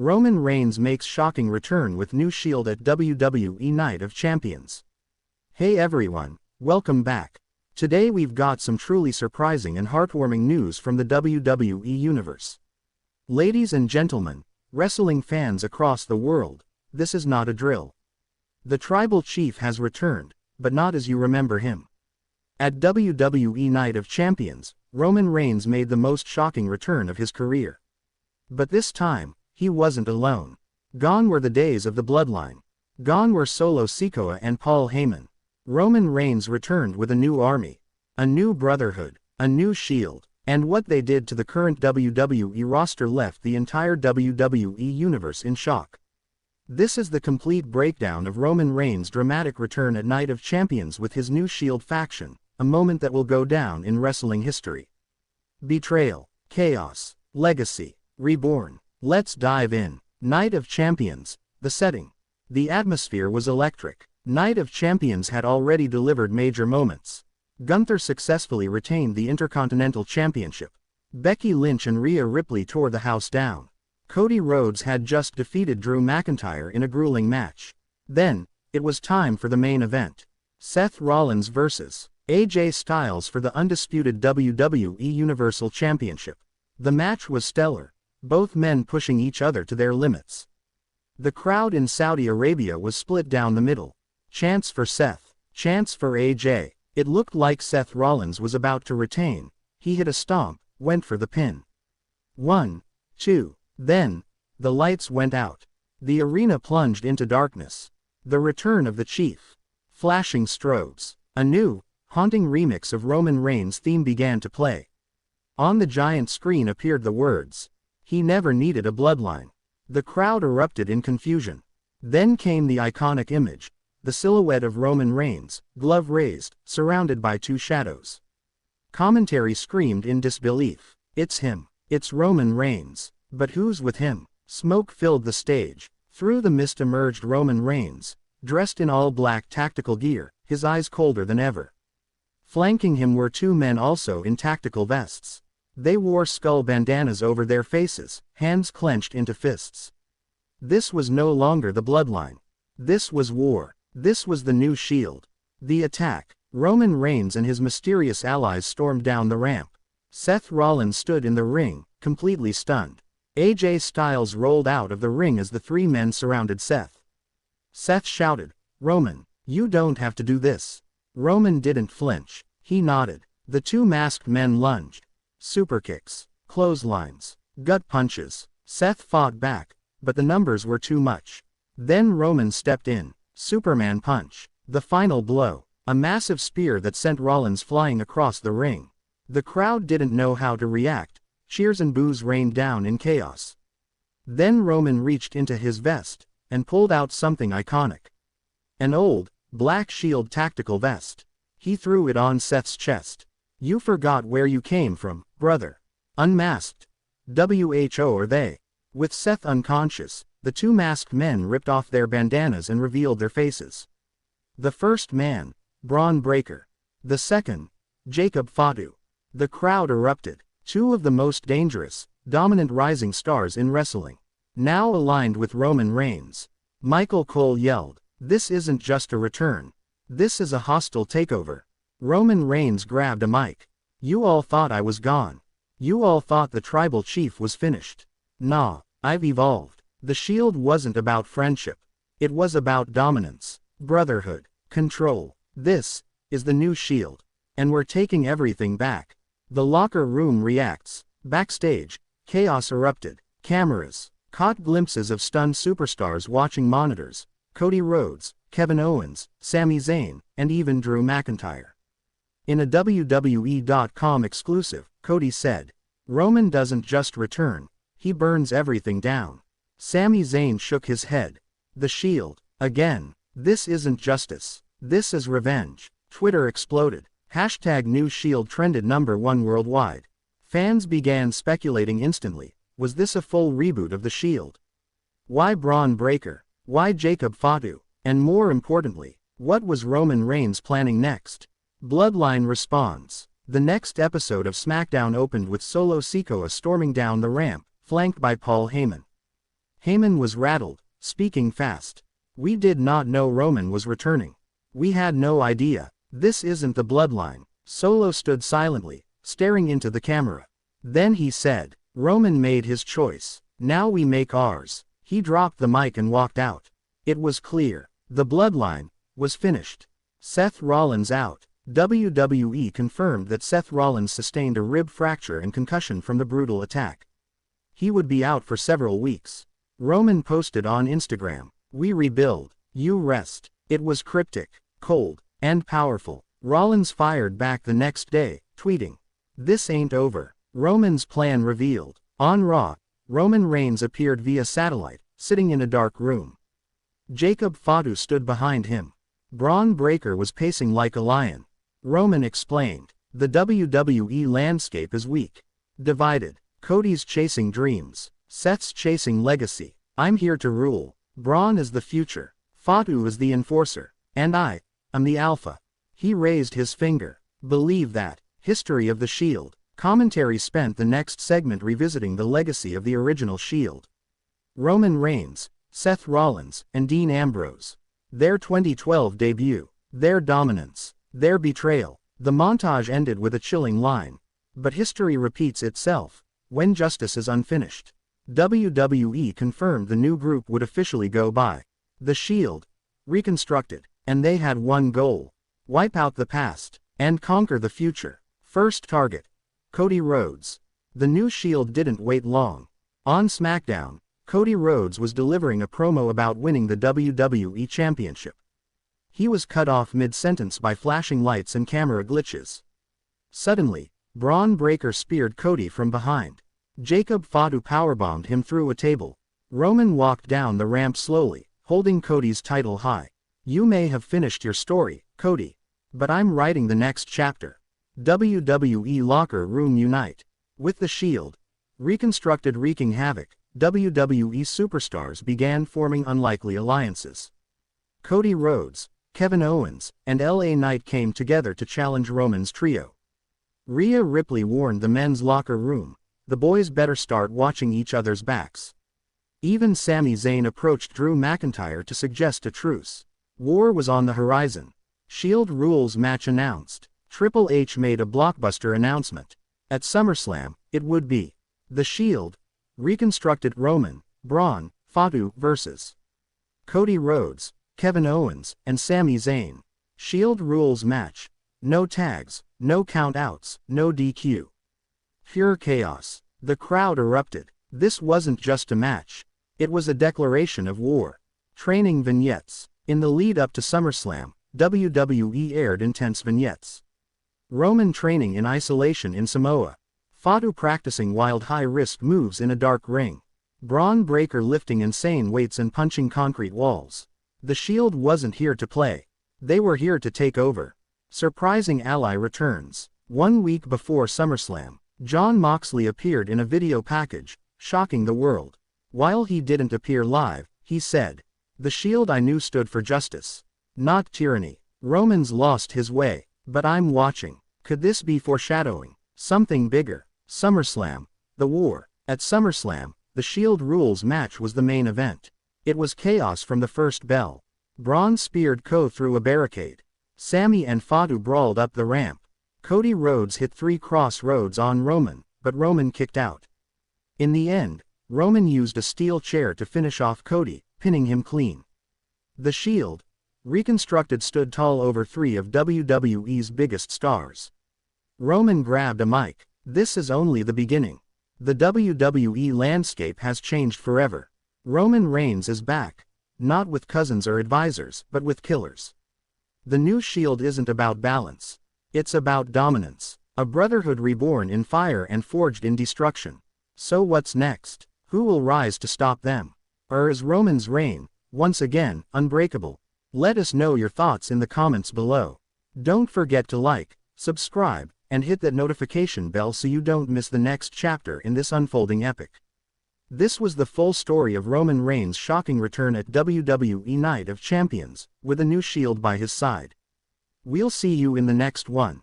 Roman Reigns makes shocking return with new Shield at WWE Night of Champions. Hey everyone, welcome back. Today we've got some truly surprising and heartwarming news from the WWE Universe. Ladies and gentlemen, wrestling fans across the world, this is not a drill. The Tribal Chief has returned, but not as you remember him. At WWE Night of Champions, Roman Reigns made the most shocking return of his career. But this time, he wasn't alone. Gone were the days of the Bloodline. Gone were Solo Sikoa and Paul Heyman. Roman Reigns returned with a new army, a new brotherhood, a new Shield, and what they did to the current WWE roster left the entire WWE Universe in shock. This is the complete breakdown of Roman Reigns' dramatic return at Night of Champions with his new Shield faction, a moment that will go down in wrestling history. Betrayal, chaos, legacy, reborn. Let's dive in. Night of Champions, the setting. The atmosphere was electric. Night of Champions had already delivered major moments. Gunther successfully retained the Intercontinental Championship. Becky Lynch and Rhea Ripley tore the house down. Cody Rhodes had just defeated Drew McIntyre in a grueling match. Then, it was time for the main event. Seth Rollins vs. AJ Styles for the undisputed WWE Universal Championship. The match was stellar, both men pushing each other to their limits. The crowd in Saudi Arabia was split down the middle. Chants for Seth, chants for AJ. It looked like Seth Rollins was about to retain. He hit a stomp, went for the pin. 1, 2, then, the lights went out. The arena plunged into darkness. The return of the Chief. Flashing strobes. A new, haunting remix of Roman Reigns' theme began to play. On the giant screen appeared the words, "He never needed a bloodline." The crowd erupted in confusion. Then came the iconic image, the silhouette of Roman Reigns, glove raised, surrounded by two shadows. Commentary screamed in disbelief. It's him. It's Roman Reigns. But who's with him? Smoke filled the stage. Through the mist emerged Roman Reigns, dressed in all black tactical gear, his eyes colder than ever. Flanking him were two men also in tactical vests. They wore skull bandanas over their faces, hands clenched into fists. This was no longer the Bloodline. This was war. This was the new Shield. The attack. Roman Reigns and his mysterious allies stormed down the ramp. Seth Rollins stood in the ring, completely stunned. AJ Styles rolled out of the ring as the three men surrounded Seth. Seth shouted, "Roman, you don't have to do this." Roman didn't flinch. He nodded. The two masked men lunged. Superkicks, clotheslines, gut punches. Seth fought back, but the numbers were too much. Then Roman stepped in. Superman punch. The final blow. A massive spear that sent Rollins flying across the ring. The crowd didn't know how to react. Cheers and boos rained down in chaos. Then Roman reached into his vest and pulled out something iconic. An old, black Shield tactical vest. He threw it on Seth's chest. "You forgot where you came from, brother." Unmasked. WHO are they? With Seth unconscious, the two masked men ripped off their bandanas and revealed their faces. The first man, Braun Breaker. The second, Jacob Fatu. The crowd erupted. Two of the most dangerous, dominant rising stars in wrestling. Now aligned with Roman Reigns. Michael Cole yelled, "This isn't just a return. This is a hostile takeover." Roman Reigns grabbed a mic. "You all thought I was gone. You all thought the Tribal Chief was finished. Nah, I've evolved. The Shield wasn't about friendship. It was about dominance, brotherhood, control. This is the new Shield. And we're taking everything back." The locker room reacts. Backstage, chaos erupted. Cameras caught glimpses of stunned superstars watching monitors. Cody Rhodes, Kevin Owens, Sami Zayn, and even Drew McIntyre. In a WWE.com exclusive, Cody said, "Roman doesn't just return, he burns everything down." Sami Zayn shook his head. "The Shield, again. This isn't justice. This is revenge." Twitter exploded. #New Shield trended #1 worldwide. Fans began speculating instantly, was this a full reboot of the Shield? Why Braun Breaker? Why Jacob Fatu? And more importantly, what was Roman Reigns planning next? Bloodline responds. The next episode of SmackDown opened with Solo Sikoa storming down the ramp, flanked by Paul Heyman. Heyman was rattled, speaking fast. "We did not know Roman was returning. We had no idea. This isn't the Bloodline." Solo stood silently, staring into the camera. Then he said, "Roman made his choice. Now we make ours." He dropped the mic and walked out. It was clear. The Bloodline was finished. Seth Rollins out. WWE confirmed that Seth Rollins sustained a rib fracture and concussion from the brutal attack. He would be out for several weeks. Roman posted on Instagram, "We rebuild. You rest." It was cryptic, cold, and powerful. Rollins fired back the next day, tweeting, "This ain't over." Roman's plan revealed. On Raw, Roman Reigns appeared via satellite, sitting in a dark room. Jacob Fatu stood behind him. Braun Breaker was pacing like a lion. Roman explained, "The WWE landscape is weak. Divided. Cody's chasing dreams. Seth's chasing legacy. I'm here to rule. Braun is the future. Fatu is the enforcer. And I am the alpha." He raised his finger. "Believe that." History of the Shield. Commentary spent the next segment revisiting the legacy of the original Shield. Roman Reigns, Seth Rollins, and Dean Ambrose. Their 2012 debut. Their dominance. Their betrayal. The montage ended with a chilling line. But history repeats itself. When justice is unfinished. WWE confirmed the new group would officially go by The Shield. Reconstructed. And they had one goal. Wipe out the past. And conquer the future. First target. Cody Rhodes. The new Shield didn't wait long. On SmackDown, Cody Rhodes was delivering a promo about winning the WWE Championship. He was cut off mid-sentence by flashing lights and camera glitches. Suddenly, Braun Breaker speared Cody from behind. Jacob Fatu powerbombed him through a table. Roman walked down the ramp slowly, holding Cody's title high. "You may have finished your story, Cody. But I'm writing the next chapter." WWE Locker Room Unite. With the Shield reconstructed wreaking havoc, WWE superstars began forming unlikely alliances. Cody Rhodes, Kevin Owens, and LA Knight came together to challenge Roman's trio. Rhea Ripley warned the men's locker room, "The boys better start watching each other's backs." Even Sami Zayn approached Drew McIntyre to suggest a truce. War was on the horizon. Shield rules match announced. Triple H made a blockbuster announcement. At SummerSlam, it would be The Shield reconstructed Roman, Braun, Fatu vs. Cody Rhodes, Kevin Owens, and Sami Zayn. Shield rules match. No tags, no count-outs, no DQ. Pure chaos. The crowd erupted. This wasn't just a match. It was a declaration of war. Training vignettes. In the lead up to SummerSlam, WWE aired intense vignettes. Roman training in isolation in Samoa. Fatu practicing wild high-risk moves in a dark ring. Braun Breaker lifting insane weights and punching concrete walls. The Shield wasn't here to play. They were here to take over. Surprising ally returns. 1 week before SummerSlam, Jon Moxley appeared in a video package, shocking the world. While he didn't appear live, he said, "The Shield I knew stood for justice, not tyranny. Roman's lost his way, but I'm watching." Could this be foreshadowing something bigger? SummerSlam. The war. At SummerSlam, the Shield rules match was the main event. It was chaos from the first bell. Braun speared Cody through a barricade. Sami and Fatu brawled up the ramp. Cody Rhodes hit 3 crossroads on Roman, but Roman kicked out. In the end, Roman used a steel chair to finish off Cody, pinning him clean. The Shield reconstructed stood tall over 3 of WWE's biggest stars. Roman grabbed a mic. "This is only the beginning. The WWE landscape has changed forever. Roman Reigns is back. Not with cousins or advisors, but with killers. The new Shield isn't about balance. It's about dominance. A brotherhood reborn in fire and forged in destruction. So what's next? Who will rise to stop them? Or is Roman's reign, once again, unbreakable?" Let us know your thoughts in the comments below. Don't forget to like, subscribe, and hit that notification bell so you don't miss the next chapter in this unfolding epic. This was the full story of Roman Reigns' shocking return at WWE Night of Champions, with a new Shield by his side. We'll see you in the next one.